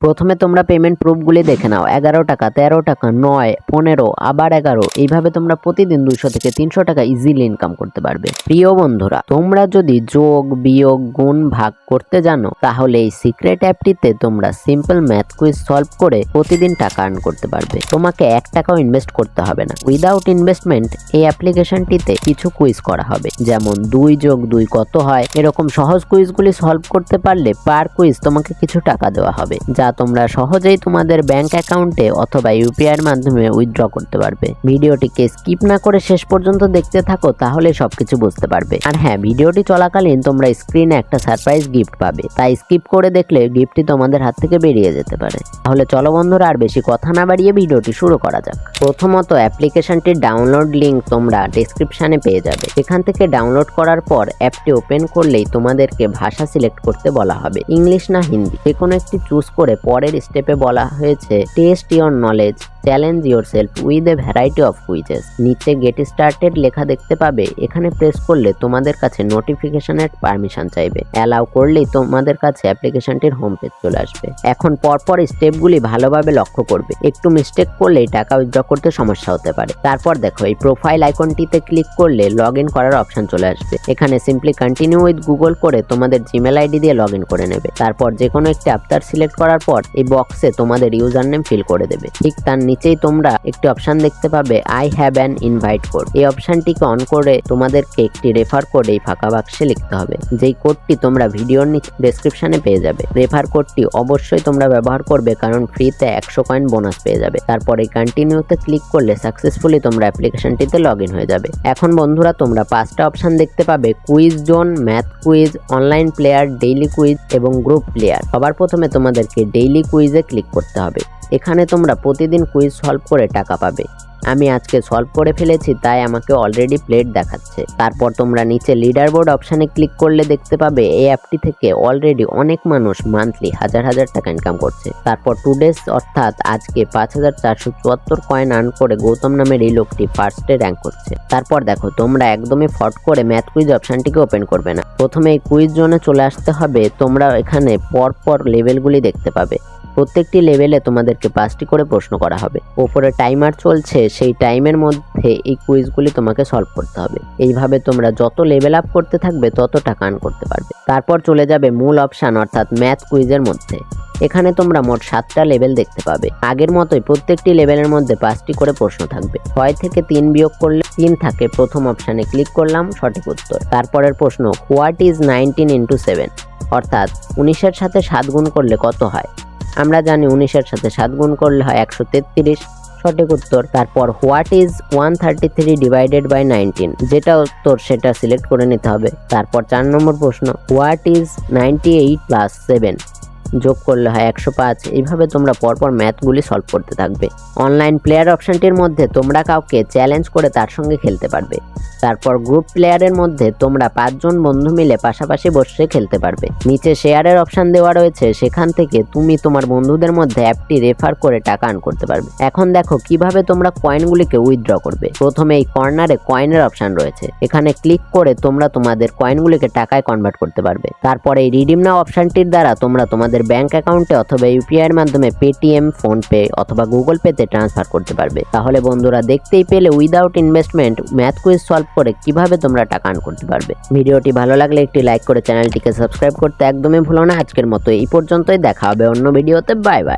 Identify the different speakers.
Speaker 1: প্রথমে তোমরা পেমেন্ট প্রুফগুলি দেখে নাও। 11 টাকা, 13 টাকা, 9, 15, আবার 11। এইভাবে তোমরা প্রতিদিন 200 থেকে 300 টাকা ইজিলি ইনকাম করতে পারবে। প্রিয় বন্ধুরা, তোমরা যদি যোগ, বিয়োগ, গুণ, ভাগ করতে জানো তাহলে এই সিক্রেট অ্যাপটিতে তোমরা সিম্পল ম্যাথ কুইজ সলভ করে প্রতিদিন টাকা আর্ন করতে পারবে। তোমাকে 1 টাকাও ইনভেস্ট করতে হবে না। উইদাউট ইনভেস্টমেন্ট এই অ্যাপ্লিকেশনটিতে কিছু কুইজ করা হবে, যেমন 2 যোগ 2 কত হয়। এরকম সহজ কুইজগুলি সলভ করতে পারলে পার কুইজ তোমাকে কিছু টাকা দেওয়া হবে, যা তোমরা সহজেই তোমাদের ব্যাংক অ্যাকাউন্টে অথবা ইউপিআই এর মাধ্যমে উইথড্র করতে পারবে। ভিডিওটিকে স্কিপ না করে শেষ পর্যন্ত দেখতে থাকো, তাহলে সবকিছু বুঝতে পারবে। আর হ্যাঁ, ভিডিওটি চলাকালীন তোমরা স্ক্রিনে একটা সারপ্রাইজ গিফট পাবে, তাই স্কিপ করে দেখলে গিফটটি তোমাদের হাত থেকে বেরিয়ে যেতে পারে। তাহলে চলো বন্ধুরা, আর বেশি কথা না বাড়িয়ে ভিডিওটি শুরু করা যাক। প্রথমত অ্যাপ্লিকেশনটির ডাউনলোড লিংক তোমরা ডেসক্রিপশনে পেয়ে যাবে। সেখান থেকে ডাউনলোড করার পর অ্যাপটি ওপেন করলেই তোমাদেরকে ভাষা সিলেক্ট করতে বলা হবে, ইংলিশ না হিন্দি, যে কোনো একটি চুজ করে পরের স্টেপে বলা হয়েছে test your knowledge, challenge yourself with a variety of quizzes. নিচে গেট স্টার্টেড লেখা দেখতে পাবে, এখানে প্রেস করলে তোমাদের কাছে নোটিফিকেশনের পারমিশন চাইবে। অ্যালাউ করলেই তোমাদের কাছে অ্যাপ্লিকেশনটির হোম পেজ চলে আসবে। এখন পরপর স্টেপগুলি ভালোভাবে লক্ষ্য করবে, একটু মিস্টেক করলেই টাকা উইথড্র করতে সমস্যা হতে পারে। তারপর দেখো, এই প্রোফাইল আইকনটিতে ক্লিক করলে লগ ইন করার অপশন চলে আসবে। এখানে সিম্পলি কন্টিনিউ উইথ গুগল করে তোমাদের জিমেল আইডি দিয়ে লগ ইন করে নেবে। তারপর যে কোনো একটি আফতার সিলেক্ট করার পর এই বক্সে তোমাদের ইউজার নেম ফিল করে দেবে। ঠিক তার নিচেই তোমরা একটি অপশন দেখতে পাবে, I have an invite code. এই অপশনটিকে অন করে তোমাদেরকে একটি রেফার কোড এই ফাঁকা বাক্সে লিখতে হবে, যেই কোডটি তোমরা ভিডিওর নিচে ডেসক্রিপশনে পেয়ে যাবে। রেফার কোডটি অবশ্যই তোমরা ব্যবহার করবে, কারণ ফ্রিতে 100 কয়েন বোনাস পেয়ে যাবে। তারপর এই কন্টিনিউতে ক্লিক করলে সাকসেসফুলি তোমরা অ্যাপ্লিকেশনটিতে লগ ইন হয়ে যাবে। এখন বন্ধুরা, তোমরা 5টা অপশন দেখতে পাবে, quiz zone, math quiz, online player, daily quiz এবং গ্রুপ প্লেয়ার। সবার প্রথমে তোমাদেরকে ডেইলি কুইজে ক্লিক করতে হবে। এখানে তোমরা প্রতিদিন কুইজ সলভ করে টাকা পাবে। আমি আজকে সলভ করে ফেলেছি, তাই আমাকে অলরেডি প্লেট দেখাচ্ছে। তারপর তোমরা নিচে লিডার বোর্ড অপশানে ক্লিক করলে দেখতে পাবে এই অ্যাপটি থেকে অলরেডি অনেক মানুষ মান্থলি হাজার হাজার টাকা ইনকাম করছে। তারপর টুডেস অর্থাৎ আজকে 5474 কয়েন আর্ন করে গৌতম নামের এই লোকটি ফার্স্টে র্যাঙ্ক করছে। তারপর দেখো, তোমরা একদমই ফট করে ম্যাথ কুইজ অপশানটিকে ওপেন করবে না। প্রথমে এই কুইজ জোনে চলে আসতে হবে। তোমরা এখানে পরপর লেভেলগুলি দেখতে পাবে। প্রত্যেকটি লেভেলে তোমাদেরকে 5টি করে প্রশ্ন করা হবে। ওপরে টাইমার চলছে, সেই টাইমের মধ্যে এই কুইজগুলি তোমাকে সলভ করতে হবে। এইভাবে তোমরা যত লেভেল আপ করতে থাকবে তত টাকা আর্ন করতে পারবে। তারপর চলে যাবে মূল অপশান অর্থাৎ ম্যাথ কুইজের মধ্যে। এখানে তোমরা মোট 7টা লেভেল দেখতে পাবে। আগের মতোই প্রত্যেকটি লেভেলের মধ্যে 5টি করে প্রশ্ন থাকবে। 6 থেকে 3 বিয়োগ করলে 3 থাকে। প্রথম অপশানে ক্লিক করলাম, সঠিক উত্তর। তারপরের প্রশ্ন, হোয়াট ইজ 19 ইন্টু 7, অর্থাৎ 19-এর সাথে 7 গুণ করলে কত হয়। আমরা জানি 19-এর সাথে 7 গুণ করলে হয় 133, সঠিক উত্তর। তারপর হোয়াট ইজ 133 ডিভাইডেড বাই 19, যেটা উত্তর সেটা সিলেক্ট করে নিতে হবে। তারপর 4 নম্বর প্রশ্ন, হোয়াট ইজ 98 প্লাস 7, যোগ করলে হয় 105। এইভাবে তোমরা পরপর ম্যাথগুলি সলভ করতে থাকবে। অনলাইন প্লেয়ার অপশনটির মধ্যে তোমরা কাউকে চ্যালেঞ্জ করে তার সঙ্গে খেলতে পারবে। তারপর গ্রুপ প্লেয়ারের মধ্যে তোমরা 5 জন বন্ধু মিলে পাশাপাশি বসে খেলতে পারবে। নিচে শেয়ারের অপশন দেওয়া রয়েছে, সেখান থেকে তুমি তোমার বন্ধুদের মধ্যে অ্যাপটি রেফার করে টাকা আর্ন করতে পারবে। এখন দেখো কিভাবে তোমরা কয়েনগুলিকে উইথড্র করবে। প্রথমে এই কর্নারে কয়েনের অপশন রয়েছে, এখানে ক্লিক করে তোমরা তোমাদের কয়েনগুলিকে টাকায় কনভার্ট করতে পারবে। তারপর এই রিডিম নাও অপশনটির দ্বারা তোমরা তোমাদের ব্যাংক অ্যাকাউন্টে অথবা ইউপিআই এর মাধ্যমে পেটিএম, ফোনপে অথবা গুগল পেতে ট্রান্সফার করতে পারবে। তাহলে বন্ধুরা, দেখতেই পেলে without investment math quiz solve করে কিভাবে তোমরা টাকা আর্ন করতে পারবে। ভিডিওটি ভালো লাগলে একটি লাইক করে চ্যানেলটিকে সাবস্ক্রাইব করতে একদমই ভুলো না। আজকের মতো এই পর্যন্তই, দেখা হবে অন্য ভিডিওতে। Bye bye.